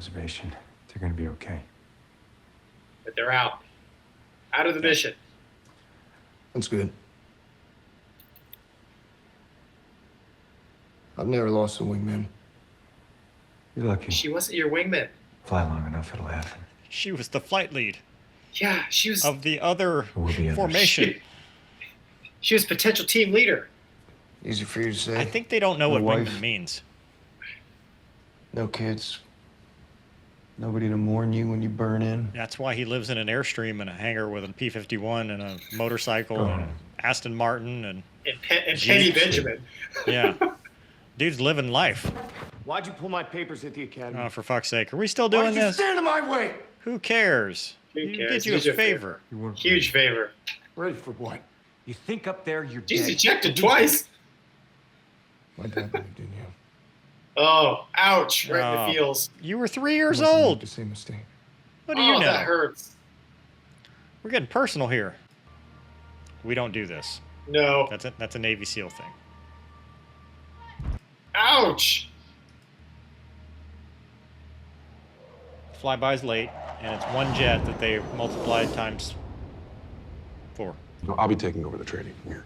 observation. They're gonna be okay. But they're out. Out of the mission. That's good. I've never lost a wingman. You're lucky. She wasn't your wingman. Fly long enough, it'll happen. She was the flight lead. Yeah, she was. Of the other formation. She was potential team leader. Easy for you to say. I think they don't know No what wife. wingman means. No kids. Nobody to mourn you when you burn in. That's why he lives in an Airstream and a hangar with a P-51 and a motorcycle Oh. and an Aston Martin and And Penny Jeez. Benjamin. yeah. Dude's living life. Why'd you pull my papers at the academy? Oh, for fuck's sake. Are we still Why doing did you this? stand in my way? Who cares? Who He cares? did you a He's a favor. You weren't Huge favor. Ready for what? You think up there you're He's dead. ejected twice. My dad believed in you. Oh, ouch. Right in Oh. the feels. You were 3 years I wasn't old. the same mistake. What do you know? That hurts. We're getting personal here. We don't do this. No. That's a Navy SEAL thing. Ouch. Flyby's late, and it's one jet that they multiplied times 4. I'll be taking over the training from here.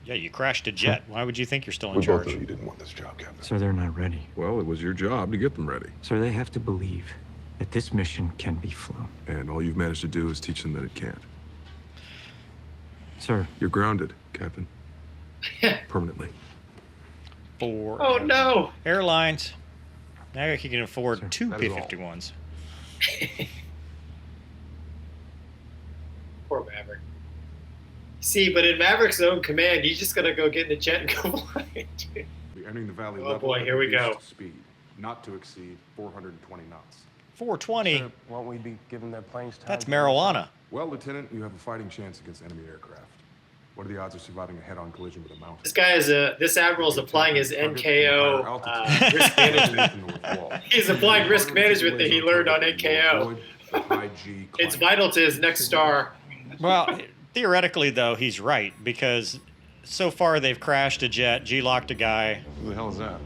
Yeah, you crashed a jet. Why would you think you're still in We both charge? know you didn't want this job, Captain. So they're not ready. Well, it was your job to get them ready. So they have to believe that this mission can be flown. And all you've managed to do is teach them that it can't. Sir, You're grounded, Captain. Permanently. 4 Oh, no. airlines. Now he can afford Sir, 2 that is all. P-51s. Poor Maverick. See, but in Maverick's own command, he's just going to go get in the jet and go flying. We're entering the valley Oh, level boy, at here we go. reduced Speed, not to exceed 420 knots. 420. Won't we be giving their planes time? That's marijuana. Well, Lieutenant, you have a fighting chance against enemy aircraft. What are the odds of surviving a head-on collision with a mountain? This admiral is applying his NKO risk management. He's applying risk management that he learned on NKO. It's vital to his next star. Well, theoretically, though, he's right, because so far they've crashed a jet, G-locked a guy, Who the hell is that?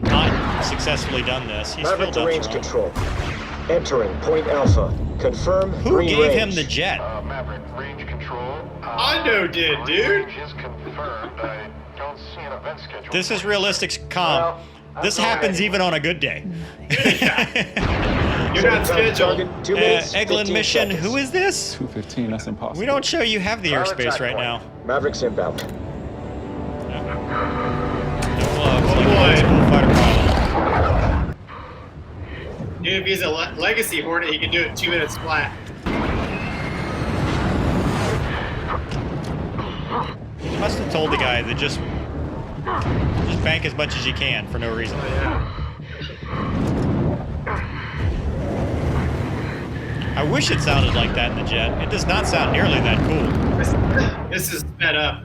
not successfully done this. He's Maverick to still done range wrong. control. Entering point Alpha. Confirm Who green gave range. him the jet? Maverick, range control. Hondo did, dude. Range is confirmed. I don't see an event schedule. This is realistic comm. This happens even on a good day. You're not scheduled. Target, 2 minutes, Eglin 15 mission, seconds. who is this? 215, that's impossible. We don't show you have the Pilot airspace track right point. now. Maverick's inbound. No gloves, like boy. old school fighter pilot. Dude, if he's a legacy Hornet, he can do it in 2 minutes flat. You must have told the guy that just bank as much as you can for no reason. I wish it sounded like that in the jet. It does not sound nearly that cool. This is sped up.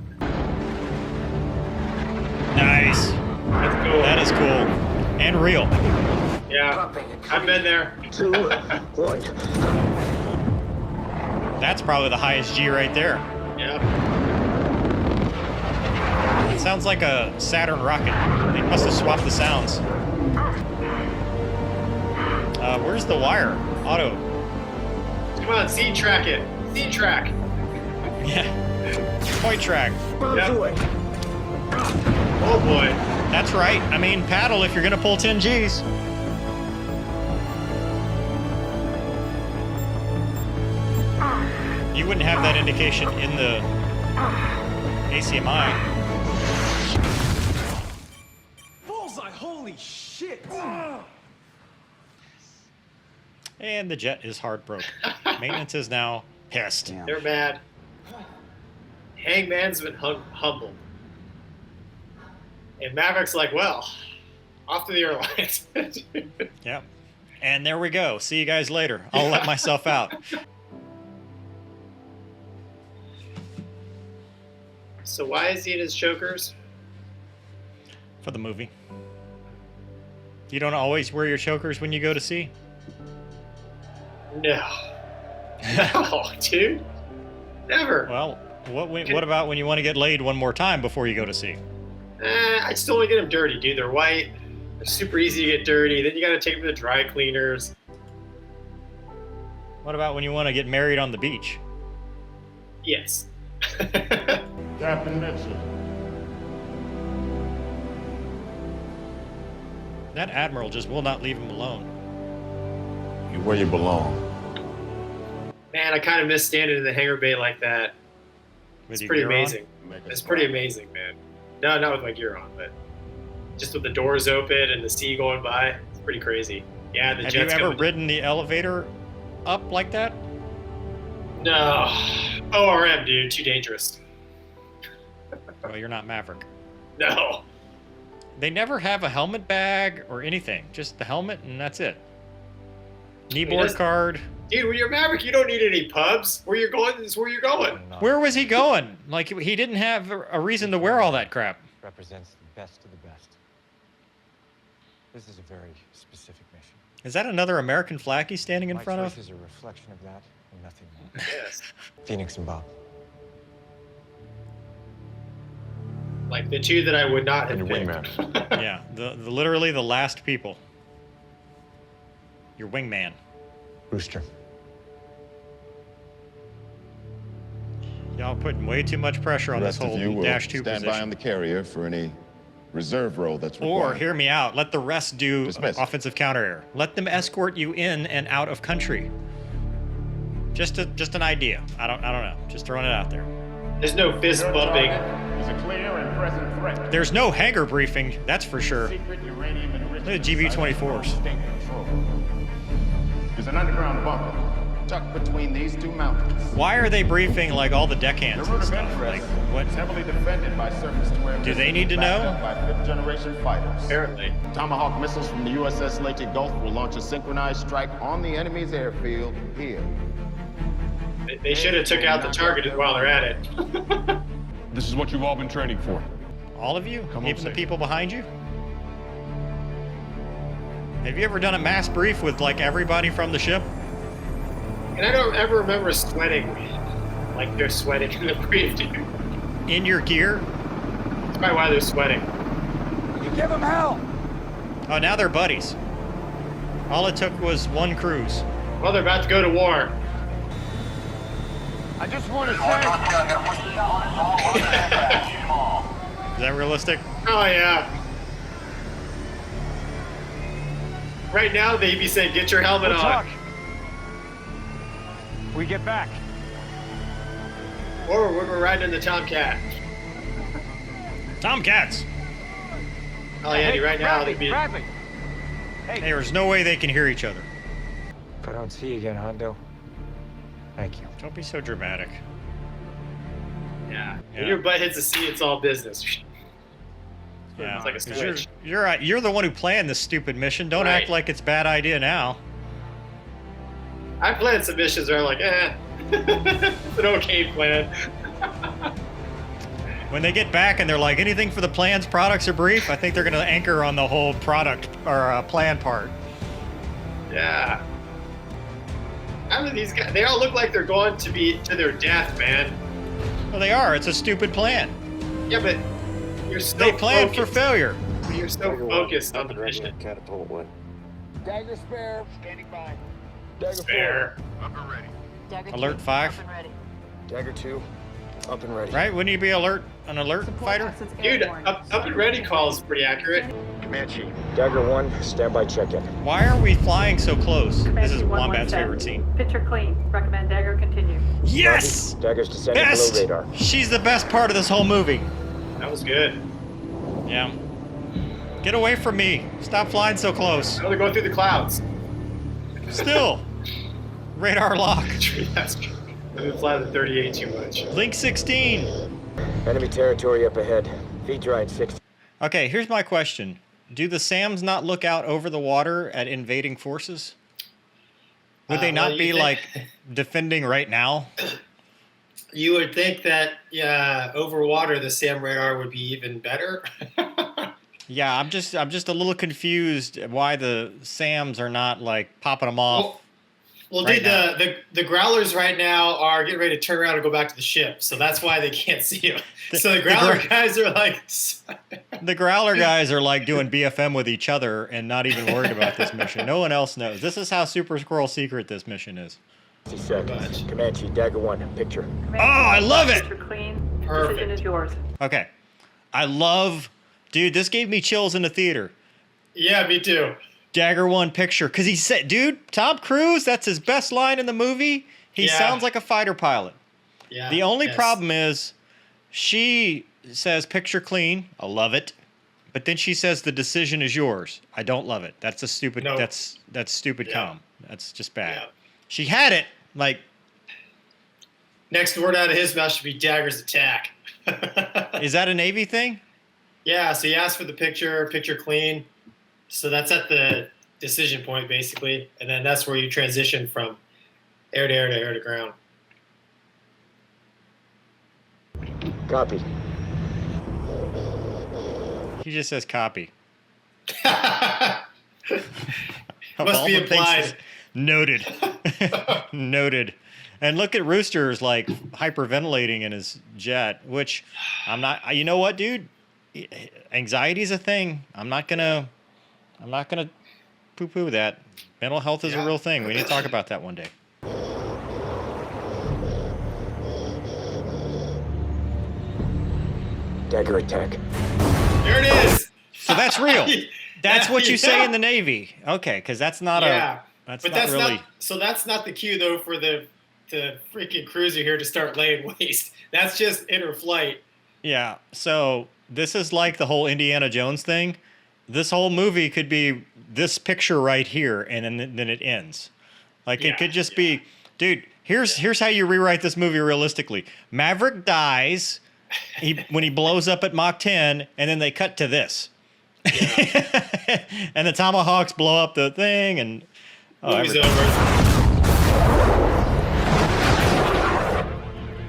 Nice. That's cool. That is cool. And real. Yeah, I've been there. 2, 1. That's probably the highest G right there. Yeah. It sounds like a Saturn rocket. They must have swapped the sounds. Where's the wire? Auto. Come on, seed track it. Seed track. Yeah. Point track. Bombs away. Oh boy. That's right. I mean, paddle if you're going to pull 10 Gs. You wouldn't have that indication in the ACMI. Bullseye, holy shit! And the jet is hard broke. Maintenance is now pissed. They're mad. Hangman's been humbled. And Maverick's like, well, off to the airlines. Yep. And there we go. See you guys later. I'll let myself out. So why is he in his chokers? For the movie. You don't always wear your chokers when you go to sea? No. No, dude. Never. Well, what about when you want to get laid one more time before you go to sea? I just don't want to get them dirty, dude. They're white. It's super easy to get dirty. Then you got to take them to dry cleaners. What about when you want to get married on the beach? Yes. Captain Mitchell. That admiral just will not leave him alone. You're where you belong. Man, I kind of miss standing in the hangar bay like that. With It's your pretty gear on? amazing. It's pretty amazing, man. No, not with my gear on, but just with the doors open and the sea going by. It's pretty crazy. Yeah, the Have you jets ever coming. ridden the elevator up like that? No. ORM, dude. Too dangerous. Well, you're not Maverick. No. They never have a helmet bag or anything. Just the helmet and that's it. Kneeboard that's- card. Dude, when you're Maverick, you don't need any pubs. Where you're going is where you're going. Where was he going? Like, he didn't have a reason to wear all that crap. Represents the best of the best. This is a very specific mission. Is that another American flag he's standing in My front choice of? is a reflection of that and nothing more. Yes. Phoenix and Bob. Like the two that I would not have And your picked. wingman. Yeah, the literally the last people. Your wingman. Rooster. Y'all putting way too much pressure on The this rest of you whole will dash 2 stand by position. on the carrier for any reserve role that's Or required. hear me out. Let the rest do Dismissed. offensive counter air. Let them escort you in and out of country. Just an idea. I don't know. Just throwing it out there. There's no fist bumping. He's a clear and present threat. There's no hangar briefing, that's for sure. Secret uranium enrichment Look at GV-24s. state control. There's an underground bunker tucked between these two mountains. Why are they briefing like all the deckhands The route and of stuff? interest Like, what? is heavily defended by surface-to-air Do they missiles need to backed know? up by fifth-generation fighters. Apparently. Tomahawk missiles from the USS Leyte Gulf will launch a synchronized strike on the enemy's airfield here. They should have took out the target while they're at it. This is what you've all been training for. All of you? Come on, Even the safe. people behind you? Have you ever done a mass brief with like everybody from the ship? And I don't ever remember sweating. Like they're sweating in the brief, dude. In your gear? That's probably why they're sweating. You give him hell! Oh, now they're buddies. All it took was one cruise. Well, they're about to go to war. I just want to say... Is that realistic? Oh, yeah. Right now, they'd be saying, get your helmet We'll on. talk. We get back. Or we're riding in the Tomcat. Tomcats! Oh, yeah, Hey, right now, Bradley, they'd be... Bradley. Hey, There's no way they can hear each other. If I don't see you again, Hondo, thank you. Don't be so dramatic. Yeah. Yeah. When your butt hits the sea, it's all business. Yeah, It's like a 'cause switch. you're the one who planned this stupid mission. Don't Right. act like it's a bad idea now. I planned some missions where I'm like, it's an okay plan. When they get back and they're like, anything for the plans, products, or brief, I think they're going to anchor on the whole product or plan part. Yeah. I mean, these guys, they all look like they're going to be to their death, man. Well, they are. It's a stupid plan. Yeah, but you're so They planned for focused. failure. You're so focused on the mission. Catapult one. Dagger spare. Standing by. Dagger Spare. Alert 5, Dagger 2, up and ready. right? Wouldn't you be an alert fighter? Dude, up and ready call is pretty accurate. Command Chief. Dagger 1, standby check-in. Why are we flying so close? This is Command Wombat's 117. favorite scene. Picture clean. Recommend dagger continue. Yes! Dagger's descending Best! below radar. She's the best part of this whole movie. That was good. Yeah. Get away from me. Stop flying so close. Now they're going through the clouds. Still. Radar lock. That's true. I've been flying the 38 too much. Link 16. Enemy territory up ahead. Feed dry at 60. Okay, here's my question. Do the SAMs not look out over the water at invading forces? Would they not well, be you think- like defending right now? You would think that, yeah, over water, the SAM radar would be even better. Yeah, I'm just a little confused why the SAMs are not like popping them off. Well, right dude, the growlers right now are getting ready to turn around and go back to the ship, so that's why they can't see him. So the growler guys are like, the growler guys are like doing BFM with each other and not even worried about this mission. No one else knows. This is how super squirrel secret this mission is. 60 seconds. Comanche, Dagger 1, picture. Oh, I love it. Picture clean. Perfect. Decision is yours. Okay, I love, dude. This gave me chills in the theater. Yeah, me too. Dagger 1 picture, because he said, dude, Tom Cruise, that's his best line in the movie. He sounds like a fighter pilot. Yeah. The only problem is she says picture clean. I love it. But then she says the decision is yours. I don't love it. That's a stupid, that's stupid comm. That's just bad. Yeah. She had it, like. Next word out of his mouth should be Dagger's attack. Is that a Navy thing? Yeah, so he asked for the picture clean. So that's at the decision point, basically. And then that's where you transition from air to air to air to ground. Copy. He just says copy. Must be implied. Noted. Noted. And look at Rooster's like hyperventilating in his jet, which I'm not, you know what, dude? Anxiety is a thing. I'm not gonna poo-poo that. Mental health is a real thing. We need to talk about that one day. Dagger attack. There it is. So that's real. That's what you say in the Navy. Okay, because that's not that's not the cue though for the freaking cruiser here to start laying waste. That's just inner flight. Yeah. So this is like the whole Indiana Jones thing. This whole movie could be this picture right here, and then it ends. Like it could just be, dude. Here's how you rewrite this movie realistically. Maverick dies when he blows up at Mach 10, and then they cut to this. Yeah. And the Tomahawks blow up the thing, and movie's over.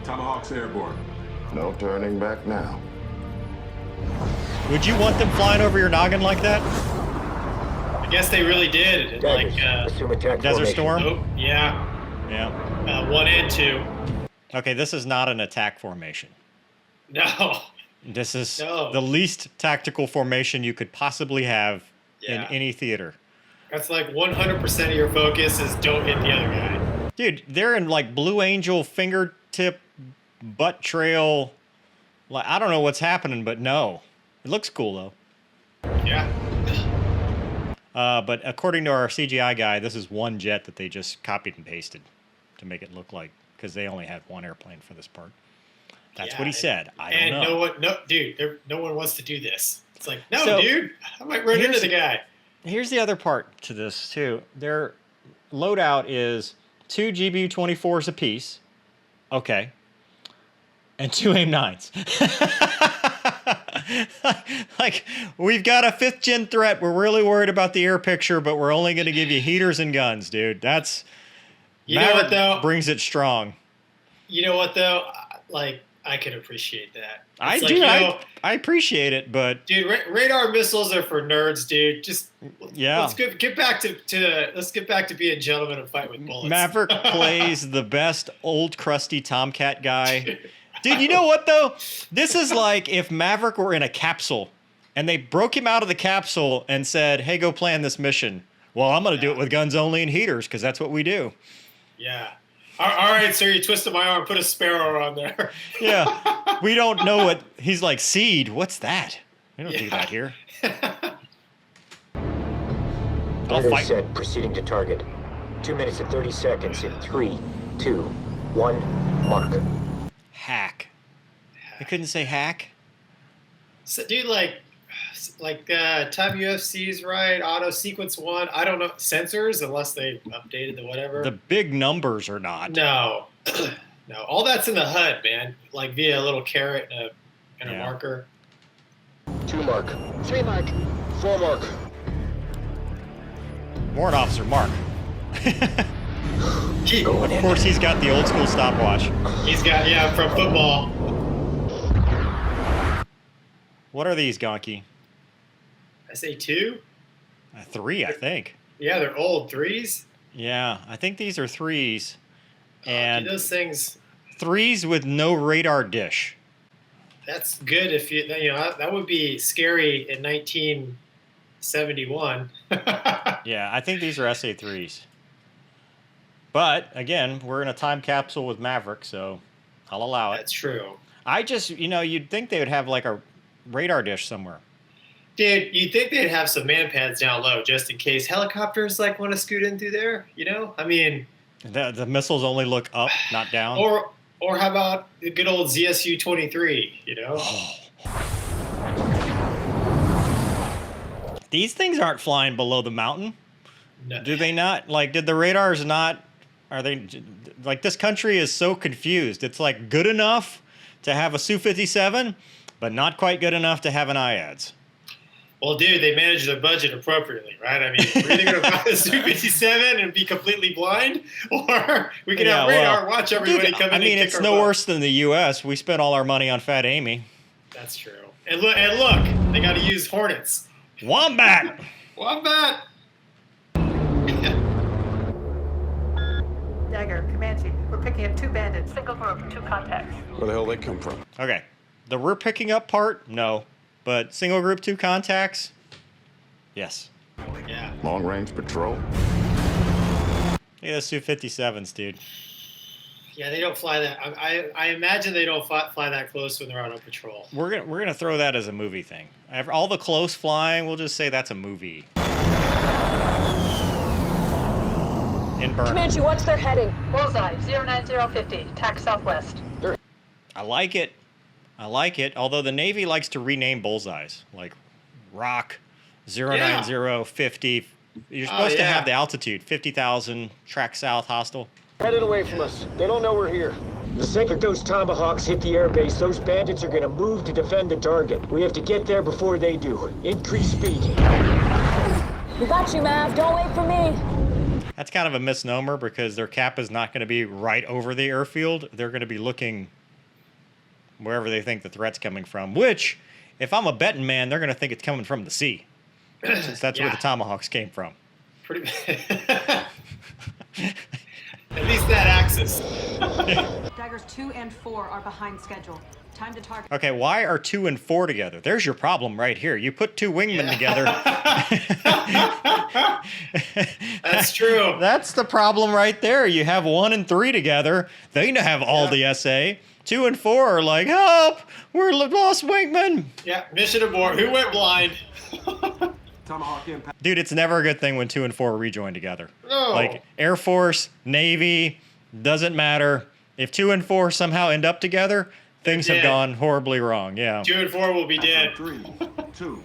Tomahawks airborne. No turning back now. Would you want them flying over your noggin like that? I guess they really did. Like Desert Storm? Oh, yeah. Yeah. 1 and 2. Okay, this is not an attack formation. No. This is the least tactical formation you could possibly have in any theater. That's like 100% of your focus is don't hit the other guy. Dude, they're in like Blue Angel fingertip butt trail. Like I don't know what's happening, but no. It looks cool though. Yeah. But according to our CGI guy, this is one jet that they just copied and pasted to make it look like, because they only had one airplane for this part. That's what he said. I don't know. No one wants to do this. It's like, dude, I might run into the guy. Here's the other part to this too. Their loadout is 2 GBU-24s apiece. Okay. And 2 AIM-9s. Like, we've got a 5th gen threat. We're really worried about the air picture, but we're only going to give you heaters and guns, dude. That's... Maverick brings it strong. You know what, though? Like, I can appreciate that. I appreciate it, but... Dude, radar missiles are for nerds, dude. Just... Let's get back to being gentlemen and fight with bullets. Maverick plays the best old crusty Tomcat guy. Dude, you know what, though? This is like if Maverick were in a capsule and they broke him out of the capsule and said, hey, go plan this mission. Well, I'm going to do it with guns only and heaters because that's what we do. Yeah. All right, sir, you twisted my arm. Put a sparrow on there. Yeah. We don't know what... He's like, seed, what's that? We don't do that here. I'll fight. Set, proceeding to target. 2 minutes and 30 seconds in 3, 2, 1, mark. Hack. I couldn't say hack. So, dude, like Time UFC's right, auto sequence 1. I don't know sensors unless they updated the whatever. The big numbers are not. No, no. All that's in the HUD, man. Like via a little caret and a marker. 2 mark. 3 mark. 4 mark. Warrant Officer Mark. Of course, he's got the old school stopwatch. He's got, from football. What are these, Gonky? I say 2. 3, I think. Yeah, they're old 3s. Yeah, I think these are 3s. And those things. 3s with no radar dish. That's good if you know that would be scary in 1971. Yeah, I think these are SA3s. But again, we're in a time capsule with Maverick, so I'll allow it. That's true. I just, you'd think they would have like a radar dish somewhere. Dude, you'd think they'd have some man pads down low just in case helicopters like want to scoot in through there. I mean, the missiles only look up, not down. Or how about the good old ZSU-23? These things aren't flying below the mountain. No. Do they not? Like, did the radars not? Are they like this country is so confused? It's like good enough to have a Su-57, but not quite good enough to have an IADS. Well, dude, they manage their budget appropriately, right? I mean, we're either going to buy a Su-57 and be completely blind, or we can have radar, watch everybody come in. I mean, it's no worse than the U.S. We spent all our money on Fat Amy. That's true. And look, they got to use Hornets. Wombat! Wombat! Dagger, Comanche, we're picking up 2 bandits. Single group, 2 contacts. Where the hell they come from? Okay. The we're picking up part, no. But single group 2 contacts, yes. Yeah. Long range patrol. Look at the Su-57s, dude. Yeah, they don't fly that. I imagine they don't fly that close when they're out on patrol. We're gonna throw that as a movie thing. All the close flying, we'll just say that's a movie. In burn. Comanche, what's their heading? Bullseye, 09050, tack southwest. I like it. Although the Navy likes to rename bullseyes, like Rock, 09050. You're supposed to have the altitude, 50,000, track south, hostile. Headed away from us. They don't know we're here. The second those Tomahawks hit the airbase, those bandits are going to move to defend the target. We have to get there before they do. Increase speed. We got you, Mav. Don't wait for me. That's kind of a misnomer because their cap is not going to be right over the airfield. They're going to be looking wherever they think the threat's coming from, which, if I'm a betting man, they're going to think it's coming from the sea, since that's where the Tomahawks came from. Pretty At least that axis. Daggers 2 and 4 are behind schedule. Time to target. Okay, why are 2 and 4 together? There's your problem right here. You put 2 wingmen together. That's true. That's the problem right there. You have 1 and 3 together. They have all the SA. 2 and 4 are like, help! We're lost wingmen. Yeah, mission abort. Who went blind? Tomahawk impact. Dude, it's never a good thing when 2 and 4 rejoin together. No. Like Air Force, Navy, doesn't matter. If 2 and 4 somehow end up together, things have gone horribly wrong. Yeah. 2 and 4 will be dead. 3, 2.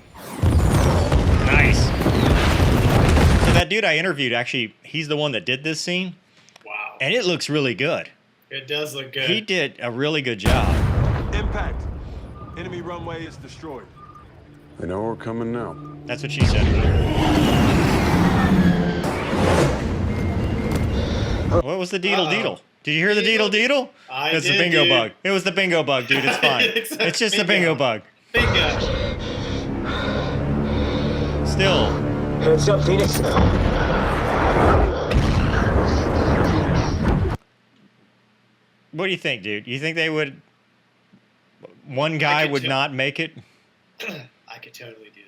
Nice. So that dude I interviewed, actually, he's the one that did this scene. Wow. And it looks really good. It does look good. He did a really good job. Impact. Enemy runway is destroyed. They know we're coming now. That's what she said. What was the deedle? Did you hear the deedle? It's the bingo bug. It was the bingo bug, dude. It's fine. It's just the bingo bug. Bingo. Still. Heads up, Phoenix. What do you think, dude? You think they would... One guy would not make it? I could totally do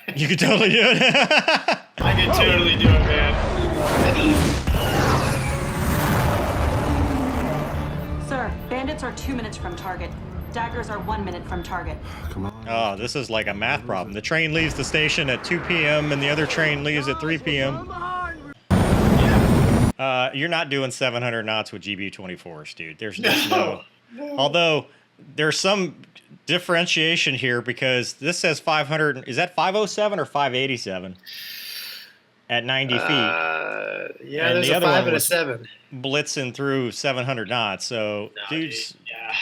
that. You could totally do it? I could totally do it, man. Sir, bandits are 2 minutes from target. Daggers are 1 minute from target. Come on. Oh, this is like a math problem. The train leaves the station at 2 p.m. and the other train leaves at 3 p.m. You're not doing 700 knots with GBU-24s, dude. There's no. Although there's some differentiation here because this says 500. Is that 507 or 587 at 90 feet? Yeah, and there's the a other 5 one and a was 7. Blitzing through 700 knots. So, dudes. Dude, yeah.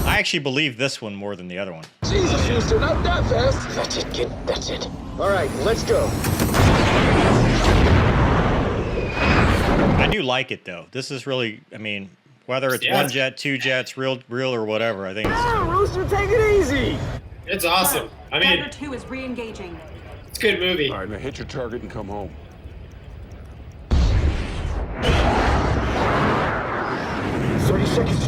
I actually believe this one more than the other one. Jesus, Houston, not that fast. That's it, kid. That's it. All right, let's go. I do like it though. This is really, I mean, whether it's 1 jet, 2 jets, real or whatever, I think it's... Rooster, take it easy. It's awesome. I mean, Dagger 2 is re-engaging. it's a good movie. All right, now hit your target and come home.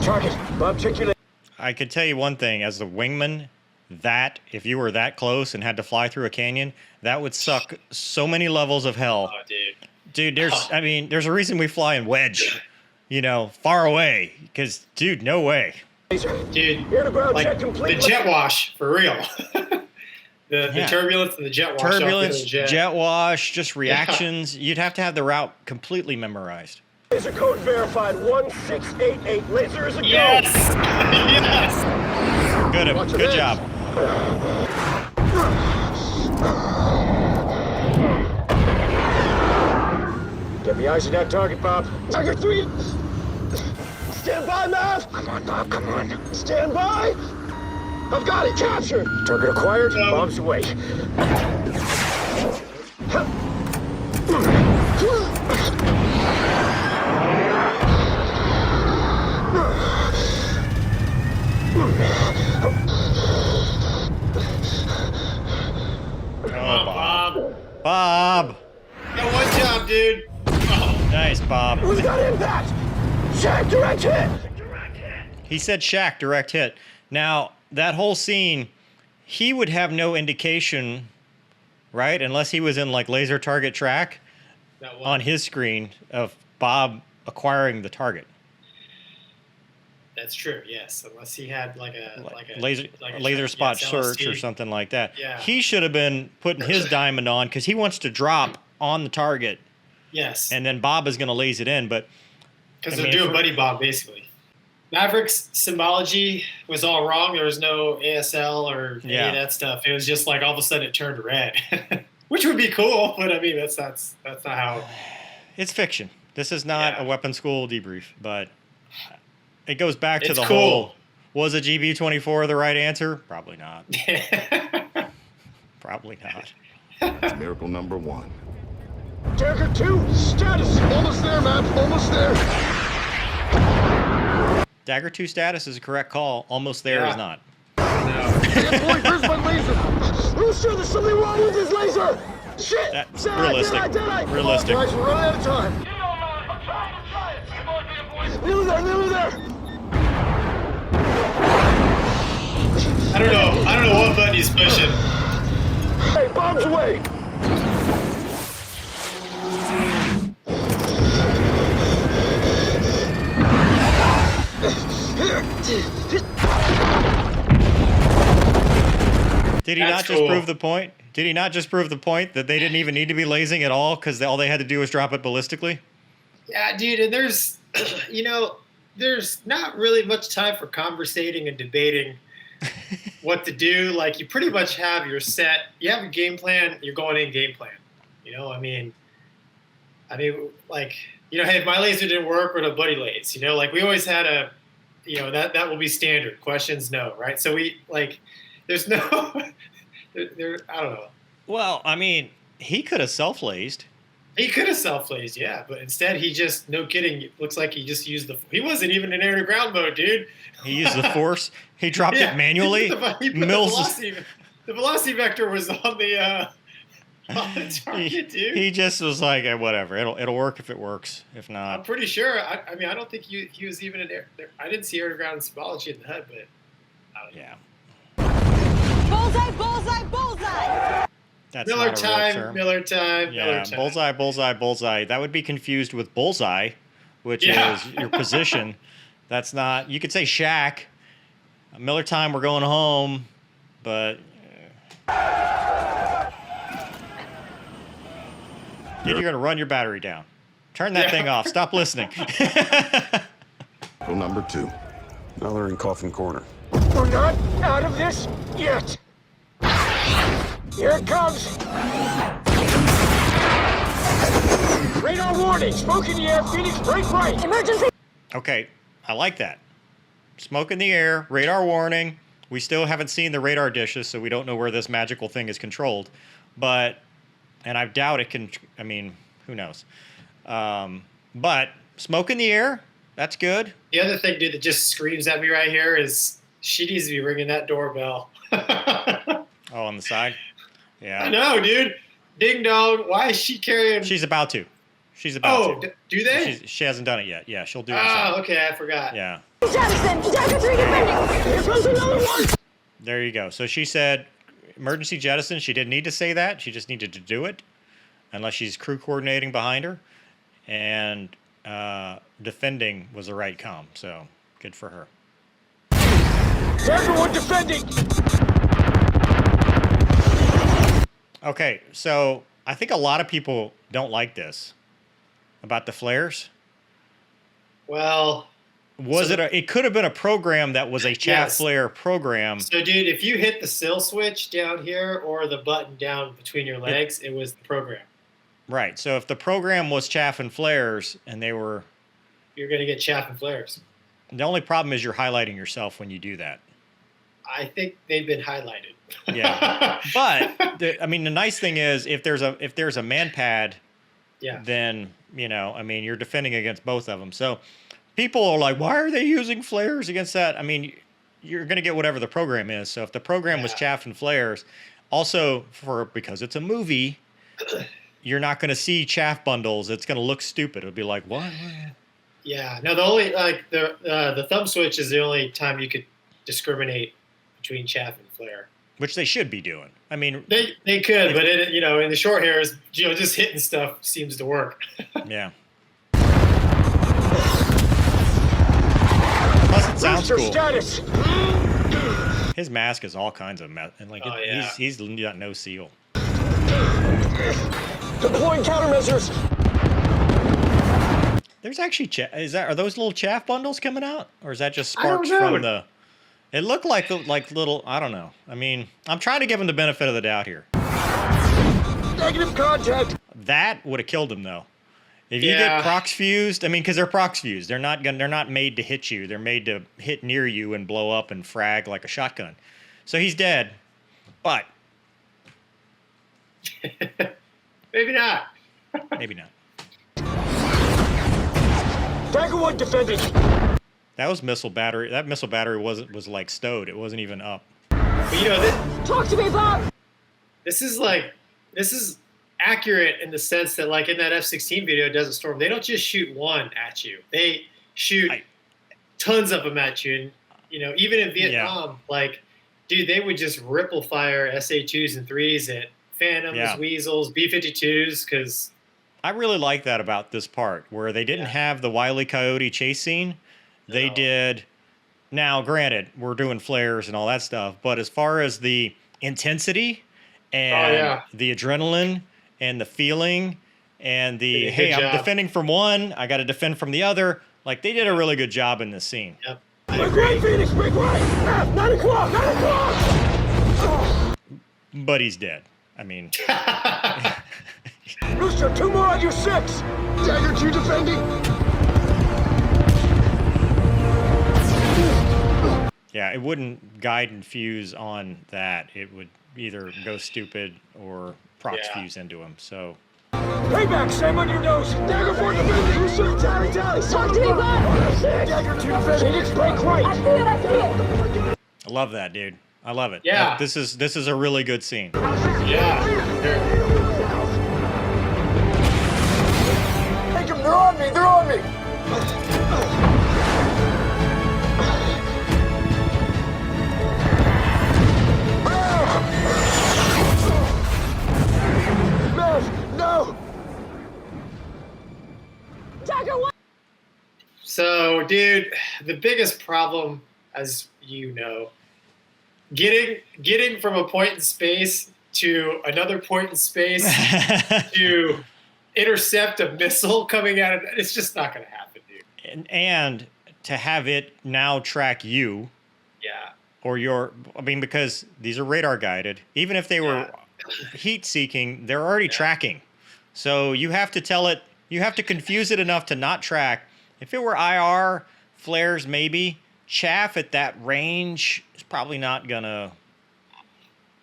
target. Bob, check your... I could tell you one thing, as the wingman, that, if you were that close and had to fly through a canyon, that would suck so many levels of hell. Oh, dude. Dude, there's a reason we fly in wedge, far away, because, dude, no way. Dude, like the jet wash, for real. the turbulence and the jet wash. Turbulence, jet wash, just reactions. Yeah. You'd have to have the route completely memorized. Laser code verified 1688. Laser is a go. Yes! Yes! Good job. Get me eyes on that target, Bob. Target 3. Stand by, Mav. Come on, Bob, come on. Stand by. I've got it captured. Target acquired. Bob's away. Bob. Got one job, dude. Oh. Nice, Bob. We got impact. Shaq, direct hit. He said Shaq, direct hit. Now, that whole scene, he would have no indication, right? Unless he was in like laser target track on his screen of Bob acquiring the target. That's true. Yes, unless he had like a laser spot search or something like that. Yeah. He should have been putting his diamond on because he wants to drop on the target. Yes. And then Bob is going to laze it in, but because they're doing buddy Bob basically. Maverick's symbology was all wrong. There was no ASL or any of that stuff. It was just like all of a sudden it turned red, which would be cool. But I mean, that's not how. It's fiction. This is not a weapon school debrief, but it goes back to the whole. Was a GB-24 the right answer? Probably not. Probably not. Miracle number 1. Dagger 2, status. Almost there, man. Almost there. Dagger 2 status is a correct call. Almost there is not. No. Hey, boy, where's my laser? I'm sure there's something wrong with his laser. Shit. That's realistic. Realistic. Guys, we're running out of time. Nearly there. I don't know what button he's pushing. Hey, Bob's away. Did he not just prove the point? Did he not just prove the point that they didn't even need to be lasing at all because all they had to do was drop it ballistically? Yeah, dude, and there's, there's not really much time for conversating and debating what to do. Like, you pretty much have your set. You have a game plan. You're going in game plan. Hey, if my laser didn't work, or the buddy lays. Like we always had a, that will be standard. Questions, no, right? So we there's no, there. I don't know. Well, I mean, he could have self-lazed. He could have self-lazed, yeah, but instead he just, no kidding, it looks like he just used he wasn't even in air-to-ground mode, dude. He used the force. He dropped it manually. The velocity vector was on the target, dude. He just was like, whatever, it'll work if it works. If not, I'm pretty sure. I mean, I don't think he was even in air. I didn't see air-to-ground symbology in the HUD, but I don't know. Yeah. Bullseye, bullseye, bullseye! That's Miller time. Miller time. Bullseye, bullseye, bullseye. That would be confused with bullseye, which is your position. That's not. You could say Shaq. Miller time. We're going home, but you're going to run your battery down. Turn that thing off. Stop listening. Rule number 2. Now in coffin corner. We're not out of this yet. Here it comes. Radar warning. Smoke in the air. Phoenix, break right. Emergency. Okay, I like that. Smoke in the air. Radar warning. We still haven't seen the radar dishes, so we don't know where this magical thing is controlled. And I doubt it can. I mean, who knows? But smoke in the air. That's good. The other thing, dude, that just screams at me right here is she needs to be ringing that doorbell. Oh, on the side? Yeah. I know, dude. Ding dong. Why is she carrying? She's about to. She's about to. Do they? She hasn't done it yet. Yeah, she'll do it. Oh, okay, I forgot. Yeah. Jettison, Dagger 3 defending. Here comes another one. There you go. So she said emergency jettison. She didn't need to say that. She just needed to do it, unless she's crew coordinating behind her. And defending was the right comm. So good for her. Everyone defending. Okay, so I think a lot of people don't like this about the flares. Well, It could have been a program that was a chaff flare program. So, dude, if you hit the sill switch down here or the button down between your legs, it was the program. Right. So if the program was chaff and flares, and they were, you're going to get chaff and flares. The only problem is you're highlighting yourself when you do that. I think they've been highlighted. Yeah, but the nice thing is if there's a man pad, then you're defending against both of them. So people are like, why are they using flares against that? I mean, you're going to get whatever the program is. So if the program was chaff and flares, also because it's a movie, you're not going to see chaff bundles. It's going to look stupid. It'll be like, what? Yeah. No, the only the thumb switch is the only time you could discriminate between chaff and flare. Which they should be doing. I mean, they could, but in the short hairs, just hitting stuff seems to work. Yeah. Plus, it sounds cool. Status. His mask is all kinds of mess, and he's got no seal. Deploying countermeasures. There's actually are those little chaff bundles coming out, or is that just sparks from the? It looked like little. I don't know. I mean, I'm trying to give him the benefit of the doubt here. Negative contact. That would have killed him though. If you get prox fused, because they're prox fused, they're not made to hit you. They're made to hit near you and blow up and frag like a shotgun. So he's dead, but maybe not. Maybe not. Dagger 1 defending. That was missile battery. That missile battery was like stowed. It wasn't even up. But talk to me, Bob. This is accurate in the sense that, like in that F-16 video, Desert Storm, they don't just shoot one at you. They shoot tons of them at you. And even in Vietnam, dude, they would just ripple fire SA-2s and 3s at Phantoms, Weasels, B-52s, because I really like that about this part where they didn't have the Wile E. Coyote chase scene. They did. Now, granted, we're doing flares and all that stuff, but as far as the intensity and the adrenaline and the feeling and the, hey, I'm defending from one, I got to defend from the other, like they did a really good job in this scene. Yep. Break right, Phoenix, break right. 9 o'clock, 9 o'clock. But he's dead. I mean. Rooster, 2 more on your 6. Dagger 2 defending. Yeah, it wouldn't guide and fuse on that. It would either go stupid or prox fuse into him. So. Payback, Sam on your nose. Dagger 4 defending. Rooster, tally. Talk to me, Bob. Dagger 2 defending. Phoenix, break right. I see it. I love that, dude. I love it. Yeah. This is a really good scene. Yeah. Take them. They're on me. They're on me. No! Dagger 1! So, dude, the biggest problem, as you know, getting from a point in space to another point in space to intercept a missile coming out of it's just not going to happen, dude. And to have it now track you. Yeah. Or because these are radar guided. Even if they were heat seeking, they're already tracking. So you have to tell it, you have to confuse it enough to not track. If it were IR, flares maybe, chaff at that range is probably not gonna.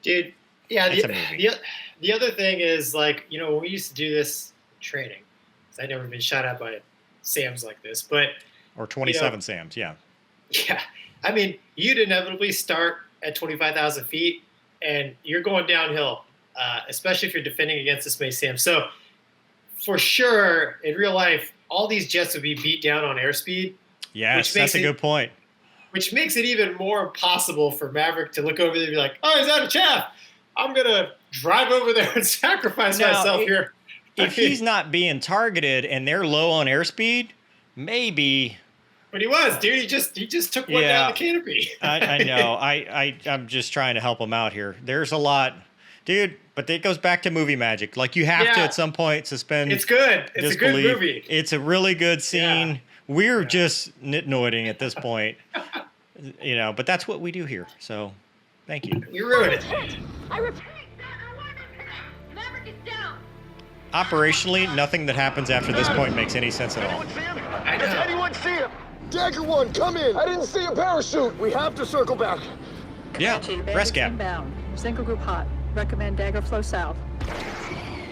Dude, yeah. The other thing is when we used to do this training, because I'd never been shot at by SAMs like this, but. Or 27 SAMs, yeah. Yeah. I mean, you'd inevitably start at 25,000 feet and you're going downhill, especially if you're defending against this many SAMs. So for sure, in real life, all these jets would be beat down on airspeed. Yes, that's a good point. Which makes it even more impossible for Maverick to look over there and be like, oh, he's out of chaff. I'm going to drive over there and sacrifice myself here. If he's not being targeted and they're low on airspeed, maybe. But he was, dude. He just took one down the canopy. I know. I'm just trying to help him out here. There's a lot. Dude, but it goes back to movie magic. Like, you have to at some point suspend It's good. It's disbelief. a good movie. It's a really good scene. Yeah. We're just nitnoiding at this point. You know, but that's what we do here. So, thank you. You ruined it. I repeat, Maverick is down. Operationally, nothing that happens after this point makes any sense at all. Does anyone see him? Dagger 1, come in. I didn't see a parachute. We have to circle back. Yeah, rest gap. Inbound. Single group hot. Recommend dagger flow south.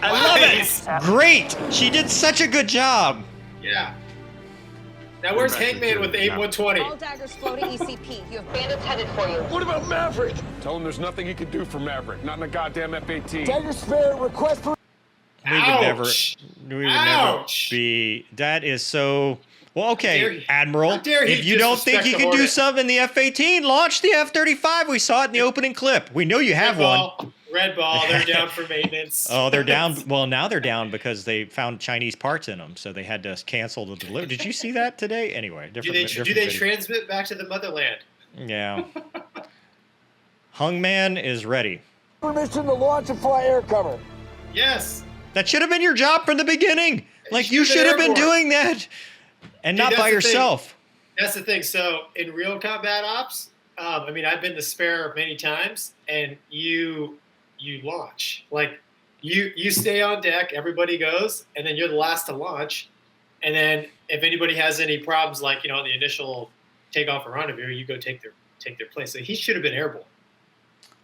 I love it. Great. She did such a good job. Yeah. Now where's Hangman with the AIM-120? All daggers flow to ECP. You have bandits headed for you. What about Maverick? Tell him there's nothing he can do for Maverick. Not in a goddamn F-18. Dagger spare, request for... We would never be. That is so. Well, okay, Admiral. If you don't think you can do something in the F-18, launch the F-35. We saw it in the opening clip. We know you have one. Red ball. They're down for maintenance. Oh, they're down. Well, now they're down because they found Chinese parts in them, so they had to cancel the delivery. Did you see that today? Anyway, do they transmit back to the motherland? Yeah. Hungman is ready. Permission to launch and fly air cover. Yes. That should have been your job from the beginning. Like, you should have been doing that, and not by yourself. That's the thing. So in real combat ops, I mean, I've been the spare many times, and you launch. Like, you stay on deck, everybody goes, and then you're the last to launch. And then if anybody has any problems, like, on the initial takeoff or rendezvous, you go take their place. So he should have been airborne.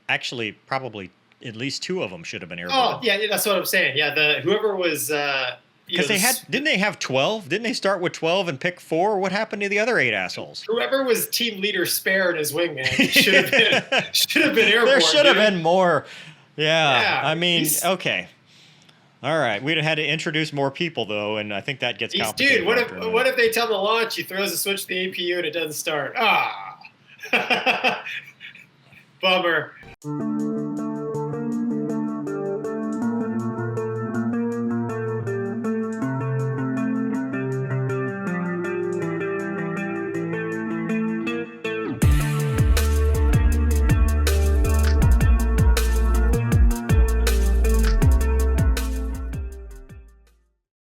Actually, probably at least 2 of them should have been airborne. Oh, yeah, that's what I'm saying. Yeah, whoever was because didn't they have 12? Didn't they start with 12 and pick 4? What happened to the other 8 assholes? Whoever was team leader spared his wingman should have been airborne. There should have been more. Yeah, I mean, okay. All right, we'd have had to introduce more people, though, and I think that gets complicated. Dude, what if they tell him to launch, he throws a switch to the APU, and it doesn't start? Ah! Bummer.